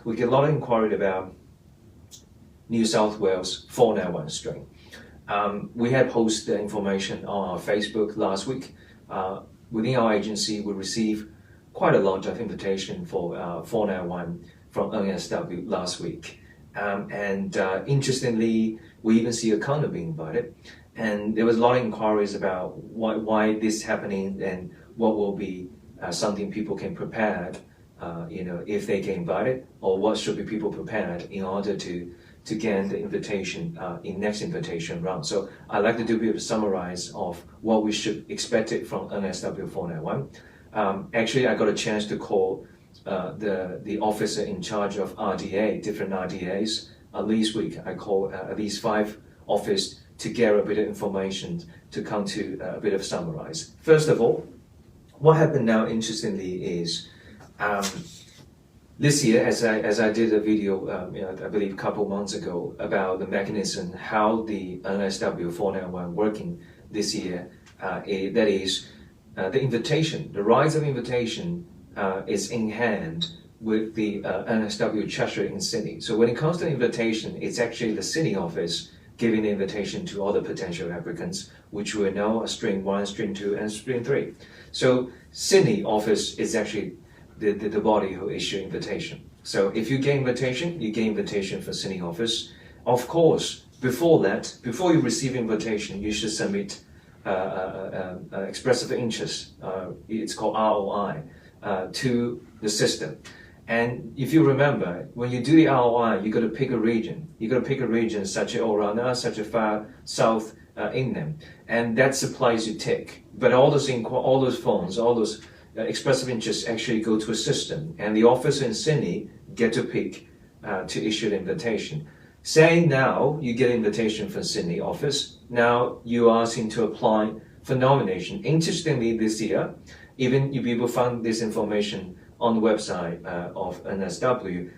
We get a lot of inquiry about New South Wales 491 strain. We had posted the information on our Facebook last week. Within our agency, we received quite a lot of invitation for 491 from NSW last week. Interestingly, we even see a counter being invited. And there was a lot of inquiries about why this is happening and what will be something people can prepare, if they get invited, or what should be people prepared in order to gain the invitation in next invitation round. So I'd like to do a bit of a summarize of what we should expect it from NSW 491. Actually, I got a chance to call the officer in charge of RDA, different RDAs. This week, I called at least 5 offices to get a bit of information to come to a bit of summarize. First of all, what happened now, interestingly, is this year, as I did a video, I believe a couple months ago, about the mechanism, how the NSW 491 working this year, that is, the invitation, the rights of invitation is in hand with the NSW Treasury in Sydney. So when it comes to invitation, it's actually the Sydney office giving the invitation to all the potential applicants, which we know are Stream 1, Stream 2, and Stream 3. So Sydney office is actually the body who issue invitation. So if you get invitation, you get invitation for Sydney office. Of course, before you receive invitation, you should submit expressive interest, it's called ROI, to the system. And if you remember, when you do the ROI, you got to pick a region. You got to pick a region such as Orana, such as far south inland, and that's the place you take. But all those forms, all those expressive interests actually go to a system, and the officer in Sydney get to pick to issue the invitation. Say now you get an invitation from Sydney office. Now you are asking to apply for nomination. Interestingly, this year, even you people found this information on the website of NSW,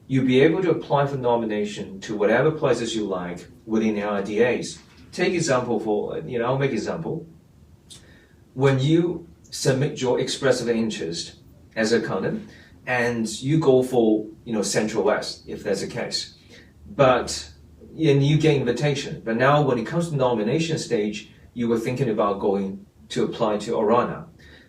you'll be able to apply for nomination to whatever places you like within the RDAs. Take example I'll make example. When you submit your expressive interest as a candidate, and you go for Central West, if that's the case, and you get invitation. But now when it comes to nomination stage, you were thinking about going to apply to Orana.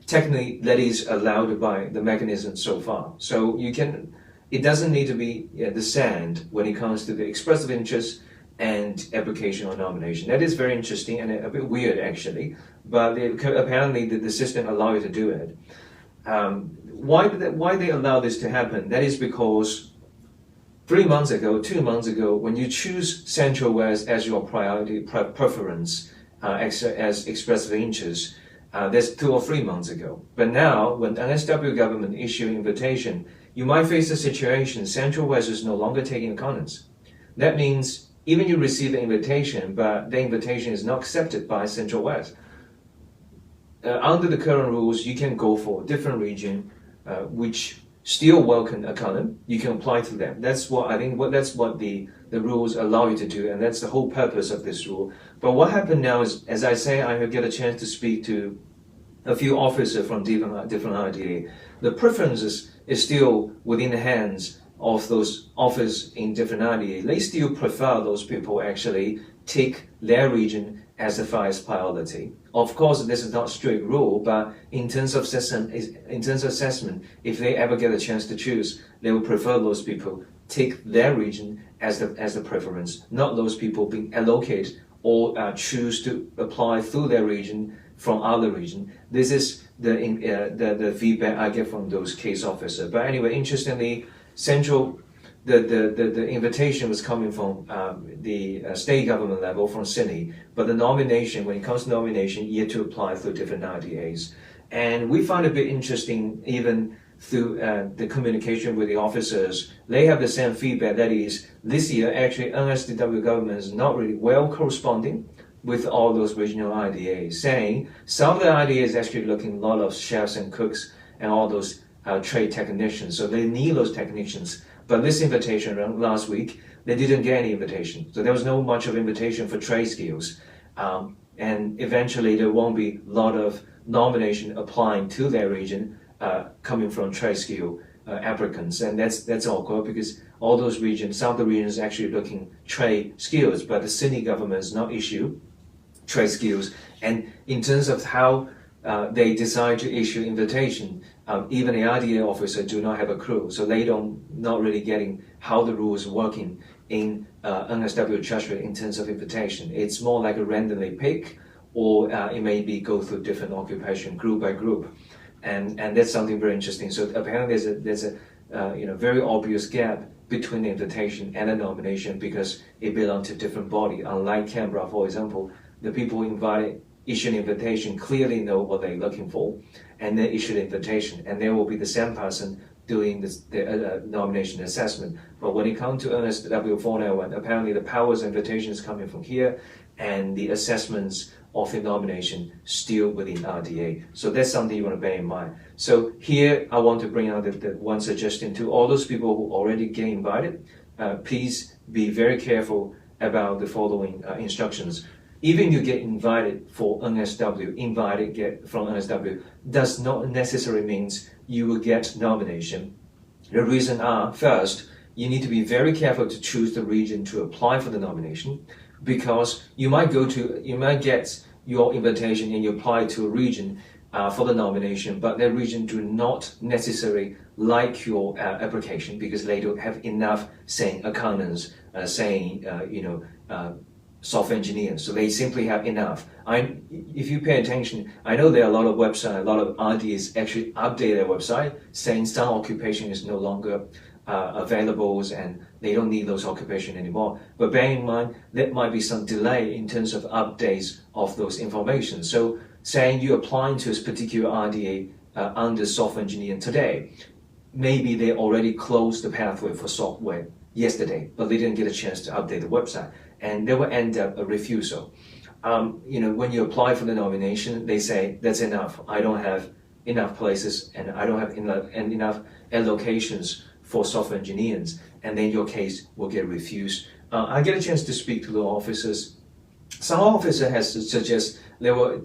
Technically, that is allowed by the mechanism so far. So it doesn't need to be the same when it comes to the expressive interest and application or nomination. That is very interesting and a bit weird actually, but apparently the system allows you to do it. Why they allow this to happen? That is because 2 months ago, when you choose Central West as your priority preference as expressive interest, that's 2 or 3 months ago. But now, when NSW government issue invitation, you might face a situation Central West is no longer taking accountants. That means even you receive the invitation, but the invitation is not accepted by Central West. Under the current rules, you can go for a different region, which still welcome accountant. You can apply to them. That's what the rules allow you to do, and that's the whole purpose of this rule. But what happened now is, as I say, I get a chance to speak to a few officers from different RDA. The preferences is still within the hands of those officers in different RDA. They still prefer those people actually take their region as the highest priority. Of course, this is not a strict rule, but in terms of assessment, if they ever get a chance to choose, they will prefer those people take their region as the preference, not those people being allocated or choose to apply through their region from other region. This is the feedback I get from those case officers. But anyway, interestingly, the invitation was coming from the state government level from Sydney, but the nomination, when it comes to nomination, you have to apply through different RDAs. And we found it a bit interesting, even through the communication with the officers, they have the same feedback. That is, this year, actually, NSW government is not really well corresponding with all those regional RDAs, saying some of the RDAs actually looking a lot of chefs and cooks and all those trade technicians, so they need those technicians. But this invitation last week, they didn't get any invitation. So there was no much of invitation for trade skills. And eventually there won't be a lot of nomination applying to their region coming from trade skill applicants, and that's awkward because all those regions, some of the regions actually looking trade skills, but the Sydney government has not issued trade skills. And in terms of how they decide to issue invitation, even the RDA officer do not have a clue, so they not really getting how the rules working in NSW Treasury in terms of invitation. It's more like a randomly pick, or it may be go through different occupation group by group, and that's something very interesting. So apparently there's a very obvious gap between the invitation and the nomination because it belongs to different body. Unlike Canberra, for example, the people invited issue an invitation clearly know what they're looking for, and then issue the invitation, and there will be the same person doing the nomination assessment. But when it comes to NSW 491, apparently the powers invitation is coming from here, and the assessments of the nomination still within RDA. So that's something you want to bear in mind. So here I want to bring out the one suggestion to all those people who already get invited. Please be very careful about the following instructions. Even you get invited for NSW, from NSW, does not necessarily means you will get nomination. The reason are, first, you need to be very careful to choose the region to apply for the nomination, because you might get your invitation and you apply to a region for the nomination, but that region do not necessarily like your application because they don't have enough, saying accountants, software engineers, so they simply have enough. If you pay attention, I know there are a lot of websites, a lot of RDs actually update their website saying some occupation is no longer available and they don't need those occupation anymore. But bear in mind, there might be some delay in terms of updates of those information. So saying you're applying to a particular RDA under software engineering today, maybe they already closed the pathway for software yesterday, but they didn't get a chance to update the website, and they will end up a refusal. When you apply for the nomination, they say that's enough. I don't have enough places, and I don't have enough allocations for software engineers, and then your case will get refused. I get a chance to speak to the officers. Some officer has to suggest they will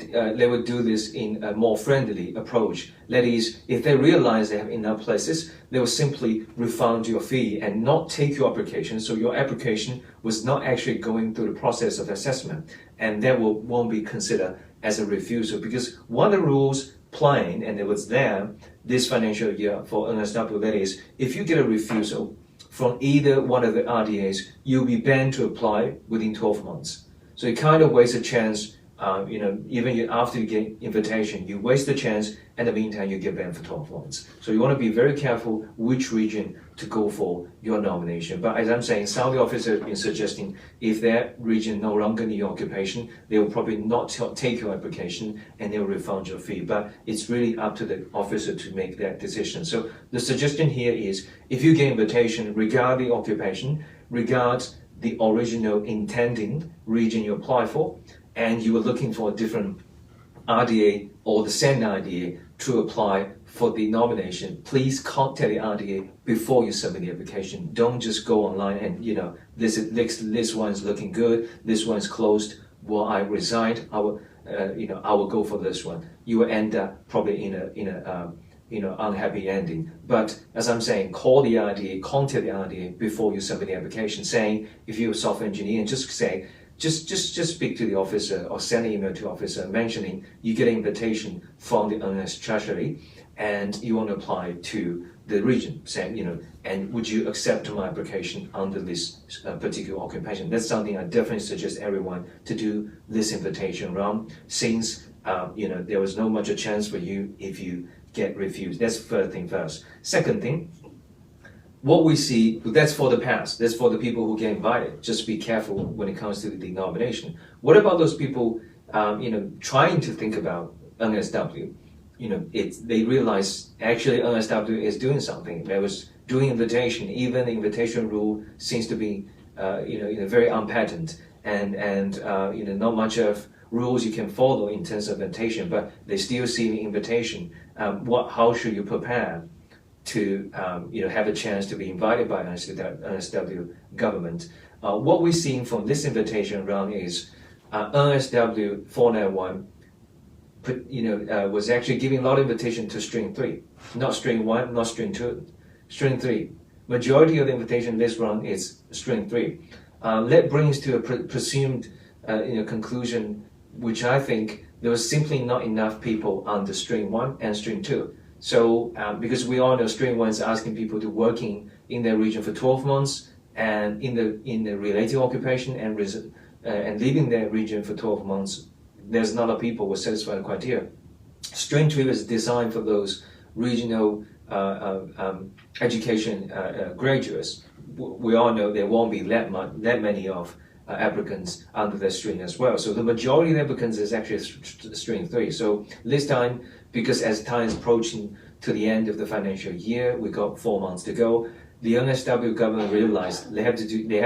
do this in a more friendly approach. That is, if they realize they have enough places, they will simply refund your fee and not take your application. So your application was not actually going through the process of assessment, and that won't be considered as a refusal, because one of the rules plain, and it was there this financial year for NSW, that is, if you get a refusal from either one of the RDAs, you'll be banned to apply within 12 months. So you kind of waste a chance, even after you get invitation, you waste the chance, and in the meantime, you get banned for 12 months. So you want to be very careful which region to go for your nomination. But as I'm saying, some of the officers have been suggesting if that region no longer need your occupation, they will probably not take your application and they will refund your fee. But it's really up to the officer to make that decision. So the suggestion here is, if you get invitation, regard the occupation, regard the original intending region you apply for, and you were looking for a different RDA or the same RDA to apply for the nomination, please contact the RDA before you submit the application. Don't just go online and this one's looking good, this one's closed. Well, I resigned. I will go for this one. You will end up probably in a unhappy ending. But as I'm saying, call the RDA, contact the RDA before you submit the application. Saying, if you're a software engineer, and just say, just speak to the officer or send an email to the officer mentioning you get an invitation from the NS Treasury and you want to apply to the region, saying, and would you accept my application under this particular occupation? That's something I definitely suggest everyone to do this invitation round, since there was no much a chance for you if you get refused. That's first thing first. Second thing, what we see, that's for the past, that's for the people who get invited. Just be careful when it comes to the nomination. What about those people, trying to think about NSW? They realize actually NSW is doing something. There was doing invitation, even the invitation rule seems to be, very unpatent, and not much of rules you can follow in terms of invitation, but they still see the invitation. How should you prepare to have a chance to be invited by NSW government? What we're seeing from this invitation round is NSW 491 was actually giving a lot of invitation to string 3, not string 1, not string 2. string 3. Majority of the invitation this round is string 3. That brings to a presumed conclusion, which I think there was simply not enough people under string 1 and string 2. So because we all know string 1 is asking people to working in their region for 12 months and in the related occupation and leaving their region for 12 months, there's not a lot of people who satisfy the criteria. String 2 is designed for those regional education graduates. We all know there won't be that many of applicants under the string as well. So the majority of applicants is actually string 3. So this time, because as time is approaching to the end of the financial year, we got 4 months to go. The NSW government realized they have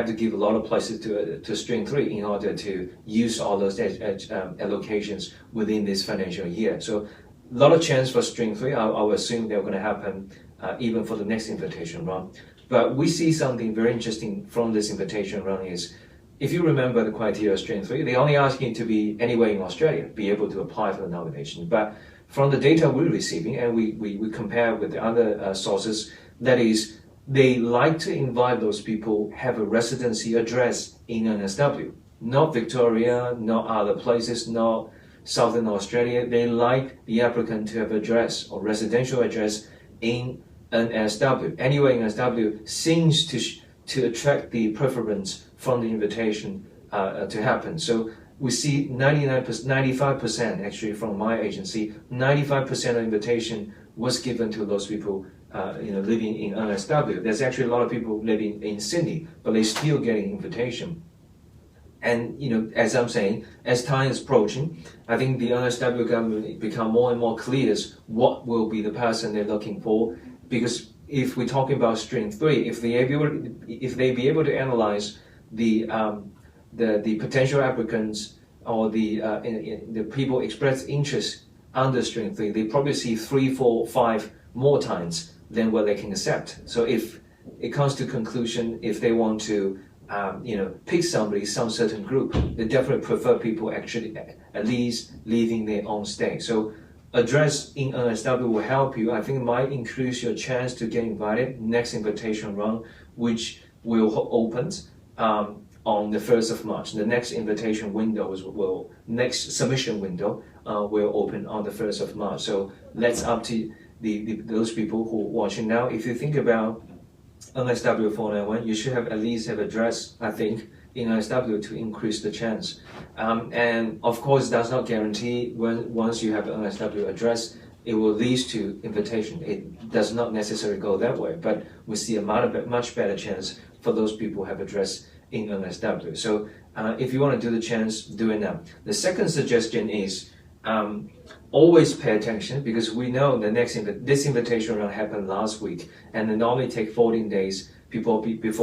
to give a lot of places to string 3 in order to use all those allocations within this financial year. So a lot of chance for string 3. I will assume they're going to happen even for the next invitation round. But we see something very interesting from this invitation round is, if you remember the criteria of string 3, they only ask you to be anywhere in Australia, be able to apply for the nomination. But from the data we're receiving, and we compare with the other sources, that is, they like to invite those people have a residency address in NSW, not Victoria, not other places, not Southern Australia. They like the applicant to have address or residential address in NSW. Anywhere in NSW seems to attract the preference from the invitation to happen. So we see 95% actually from my agency, 95% of invitation was given to those people living in NSW. There's actually a lot of people living in Sydney, but they're still getting invitation. And as I'm saying, as time is approaching, I think the NSW government become more and more clear what will be the person they're looking for. Because if we're talking about string 3, if they be able to analyze the potential applicants or the people express interest under string 3, they probably see 3, 4, 5 more times than what they can accept. So if it comes to conclusion, if they want to pick somebody, some certain group, they definitely prefer people actually at least leaving their own state. So address in NSW will help you. I think it might increase your chance to get invited next invitation round, which will open on the 1st of March. The next invitation window next submission window will open on the 1st of March. So that's up to those people who are watching now. If you think about NSW 491, you should at least have address, I think, in NSW to increase the chance. And of course, does not guarantee once you have an NSW address, it will lead to invitation. It does not necessarily go that way, but we see a much better chance for those people who have address in NSW. So if you want to do the chance, do it now. The second suggestion is always pay attention, because we know this invitation round happened last week, and it normally take 14 days before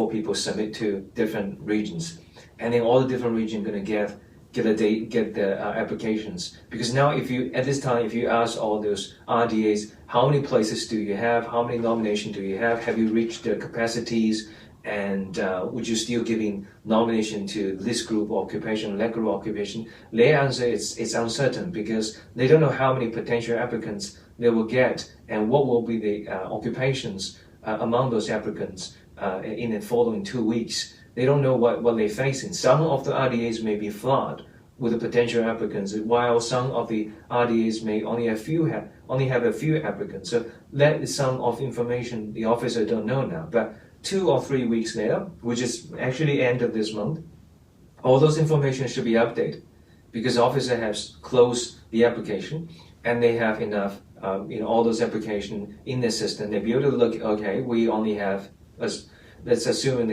people submit to different regions, and then all the different regions going to get the applications. Because now if you ask all those RDAs, how many places do you have, how many nominations do you have you reached the capacities, and would you still giving nomination to this group occupation, that group occupation? Their answer is uncertain, because they don't know how many potential applicants they will get and what will be the occupations among those applicants in the following 2 weeks. They don't know what they're facing. Some of the RDAs may be flooded with the potential applicants, while some of the RDAs may only have a few applicants. So that is some of information the officer don't know now. But 2 or 3 weeks later, which is actually end of this month, all those information should be updated, because the officer has closed the application and they have enough, all those applications in the system. They'll be able to look, okay, we only have, let's assume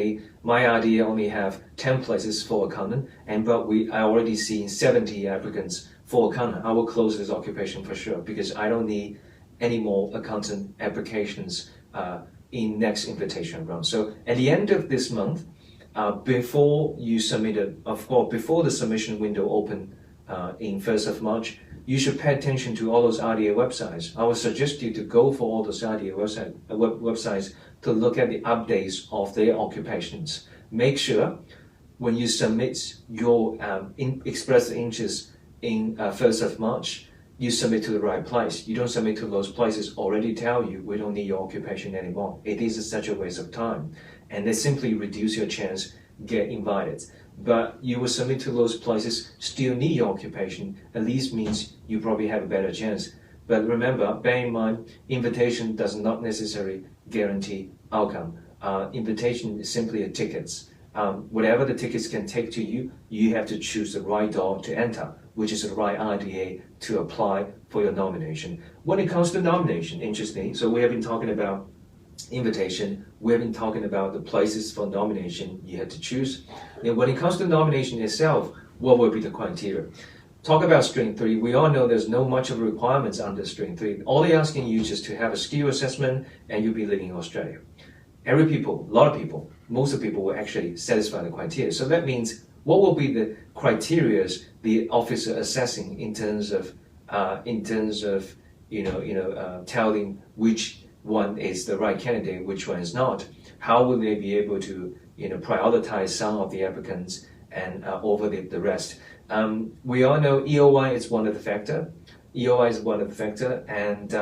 my RDA only have 10 places for accountant, but I already see 70 applicants for accountant. I will close this occupation for sure, because I don't need any more accountant applications in next invitation round. So at the end of this month, before you submit it, of course, before the submission window open in 1st of March, you should pay attention to all those RDA websites. I would suggest you to go for all those RDA websites to look at the updates of their occupations. Make sure when you submit your express interest in 1st of March, you submit to the right place. You don't submit to those places already tell you we don't need your occupation anymore. It is such a waste of time, and they simply reduce your chance get invited. But you will submit to those places, still need your occupation, at least means you probably have a better chance. But remember, bear in mind, invitation does not necessarily guarantee outcome. Invitation is simply a ticket. Whatever the tickets can take to you, you have to choose the right door to enter, which is the right IDA to apply for your nomination. When it comes to nomination, interesting, so we have been talking about invitation, we have been talking about the places for nomination you have to choose. And when it comes to nomination itself, what will be the criteria? Talk about Stream 3, we all know there's no much of requirements under Stream 3. All they're asking you is just to have a skill assessment and you'll be living in Australia. A lot of people, most of the people will actually satisfy the criteria. So that means what will be the criteria the officer assessing in terms of telling which one is the right candidate, which one is not? How will they be able to prioritize some of the applicants and over the rest? We all know EOI is one of the factor. EOI is one of the factor, and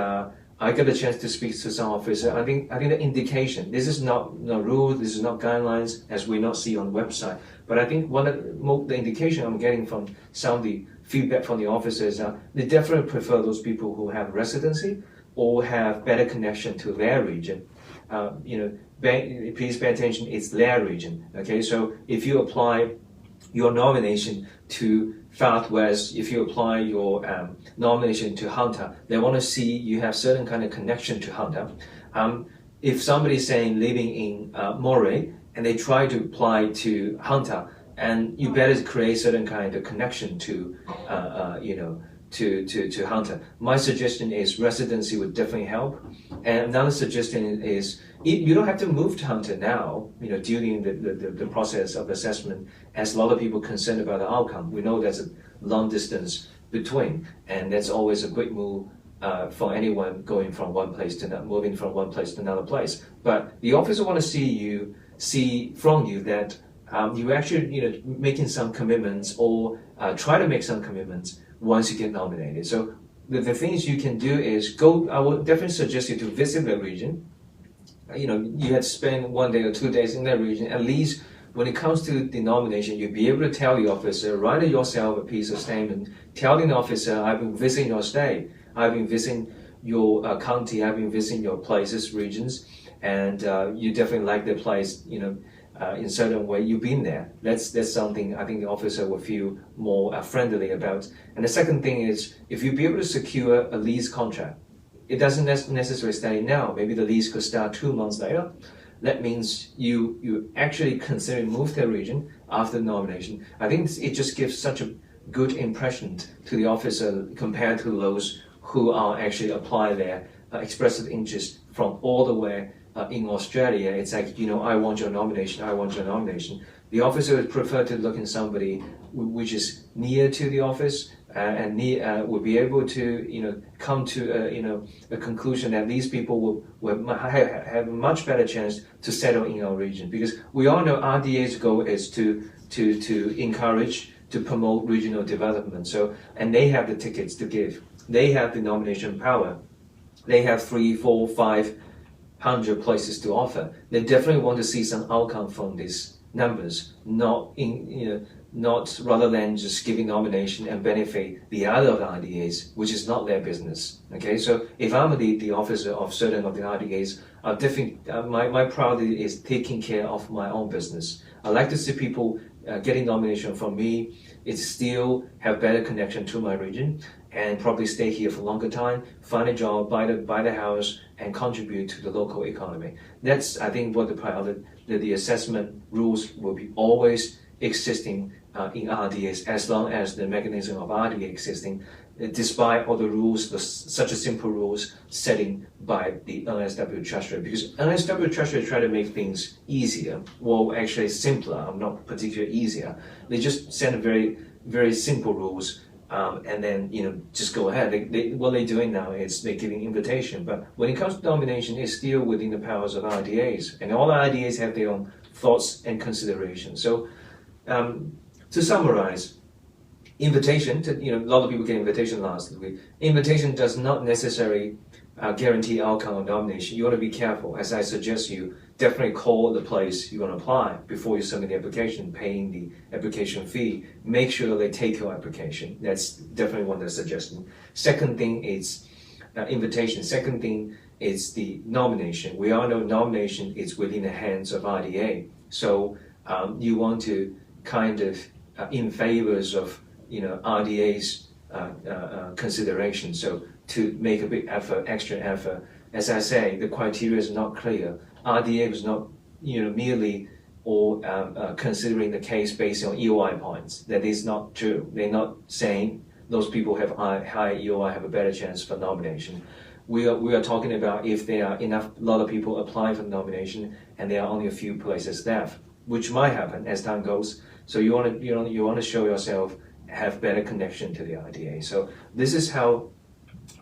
I got a chance to speak to some officer. I think the indication. This is not rules. This is not guidelines, as we not see on the website. But I think one of the indication I'm getting from some of the feedback from the officers are they definitely prefer those people who have residency or have better connection to their region. Please pay attention. It's their region. Okay, so if you apply your nomination to Southwest, if you apply your nomination to Hunter, they want to see you have certain kind of connection to Hunter. If somebody's saying living in Moray and they try to apply to Hunter, and you better create certain kind of connection to Hunter. My suggestion is residency would definitely help. And another suggestion is you don't have to move to Hunter now, during the process of assessment, as a lot of people concerned about the outcome. We know there's a long distance between, and that's always a quick move for anyone going from one place to another, moving from one place to another place. But the officer want to see from you that you actually making some commitments or try to make some commitments once you get nominated. So the things you can do is go. I would definitely suggest you to visit the region. You have to spend 1 day or 2 days in that region. At least when it comes to the nomination, you'll be able to tell the officer, write yourself a piece of statement, telling the officer, I've been visiting your state, I've been visiting your county, I've been visiting your places, regions, and you definitely like the place, in certain way you've been there. That's something I think the officer will feel more friendly about. And the second thing is, if you be able to secure a lease contract, it doesn't necessarily start now. Maybe the lease could start 2 months later. That means you actually consider move to the region after the nomination. I think it just gives such a good impression to the officer compared to those who are actually apply their expressive interest from all the way in Australia. It's like, I want your nomination, I want your nomination. The officer would prefer to look in somebody which is near to the office and will be able to, come to a conclusion that these people will have a much better chance to settle in our region, because we all know RDA's goal is to encourage, to promote regional development. So, and they have the tickets to give. They have the nomination power. They have 300, 400, 500 places to offer. They definitely want to see some outcome from these numbers, not rather than just giving nomination and benefit the other RDAs, which is not their business. Okay, so if I'm the officer of certain of the RDAs, I definitely my priority is taking care of my own business. I like to see people getting nomination from me. It still have better connection to my region and probably stay here for a longer time, find a job, buy the house, and contribute to the local economy. That's, I think, what the priority, the assessment rules will be always existing in RDAs, as long as the mechanism of RDA existing, despite all the rules, such a simple rules setting by the NSW Treasury, because NSW Treasury try to make things easier, well, actually simpler, not particularly easier. They just send very, very simple rules. And then just go ahead. What they're doing now is they're giving invitation, but when it comes to nomination, it's still within the powers of RDAs, and all RDAs have their own thoughts and considerations. So to summarize, invitation to, a lot of people get invitation last week. Invitation does not necessarily guarantee outcome of nomination. You want to be careful. As I suggest, you definitely call the place you're going to apply before you submit the application, paying the application fee. Make sure they take your application. That's definitely one of the suggestions. Second thing is invitation. Second thing is the nomination. We all know nomination is within the hands of RDA. So you want to kind of in favors of RDA's consideration. So to make a big effort, extra effort. As I say, the criteria is not clear. RDA was not merely or considering the case based on EOI points. That is not true. They're not saying those people have high EOI have a better chance for nomination. We are talking about if there are a lot of people applying for the nomination and there are only a few places left, which might happen as time goes. So you want to show yourself have better connection to the RDA. So this is how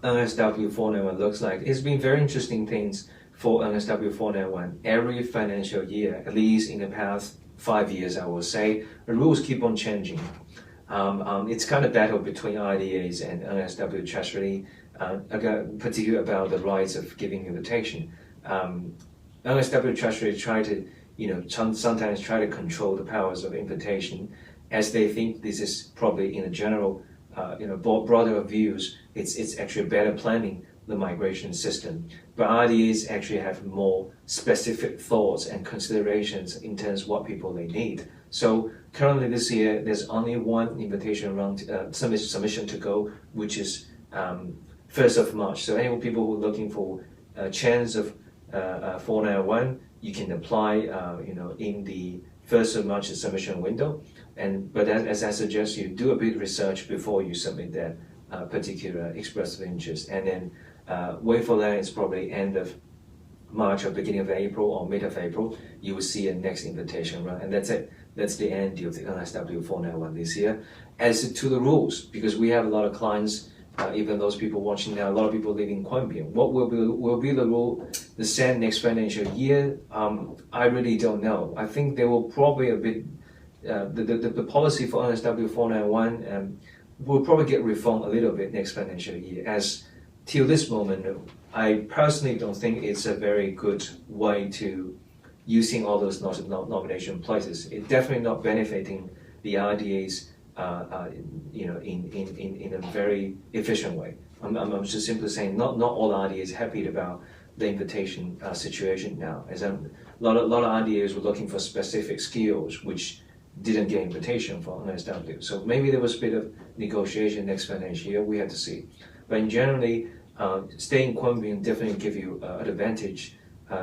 NSW 491 looks like. It's been very interesting things for NSW 491 every financial year, at least in the past 5 years, I will say. The rules keep on changing. It's kind of battle between RDAs and NSW Treasury, particularly about the rights of giving invitation. NSW Treasury try to, sometimes try to control the powers of invitation, as they think this is probably in a general, broader views, it's actually better planning the migration system. But RDAs actually have more specific thoughts and considerations in terms of what people they need. So currently this year, there's only one invitation round submission to go, which is 1st of March. So any people who are looking for a chance of 491, you can apply, in the 1st of March submission window. But as I suggest, you do a bit of research before you submit that particular express of interest, and then wait for that. It's probably end of March or beginning of April or mid of April. You will see a next invitation run, and that's it. That's the end of the NSW 491 this year. As to the rules, because we have a lot of clients, even those people watching now, a lot of people live in Quang Binh. What will be the rule the same next financial year? I really don't know. I think there will probably a bit the policy for NSW 491 will probably get reformed a little bit next financial year. As till this moment, I personally don't think it's a very good way to using all those nomination places. It's definitely not benefiting the RDAs, in a very efficient way. I'm just simply saying not all RDAs happy about the invitation situation now. As a lot of RDAs were looking for specific skills which didn't get invitation from NSW. So maybe there was a bit of negotiation next financial year. We have to see. But generally, staying in Quang Binh definitely give you an advantage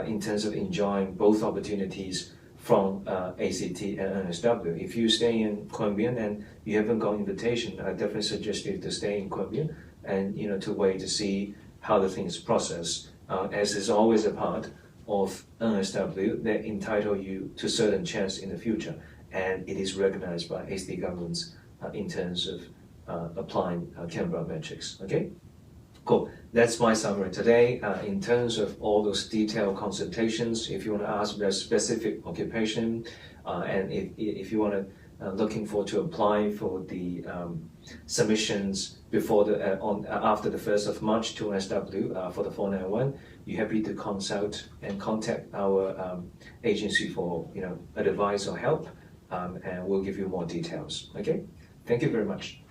in terms of enjoying both opportunities from ACT and NSW. If you stay in Quang Binh and you haven't got invitation, I definitely suggest you to stay in Quang Binh and to wait to see how the thing is processed. As is always a part of NSW that entitle you to certain chance in the future, and it is recognized by ACT governments in terms of applying Canberra metrics. Okay. Cool. That's my summary today. In terms of all those detailed consultations, if you want to ask about specific occupation, and if you want to looking forward to applying for the submissions before the after the 1st of March to NSW for the 491, you're happy to consult and contact our agency for advice or help, and we'll give you more details. Okay. Thank you very much.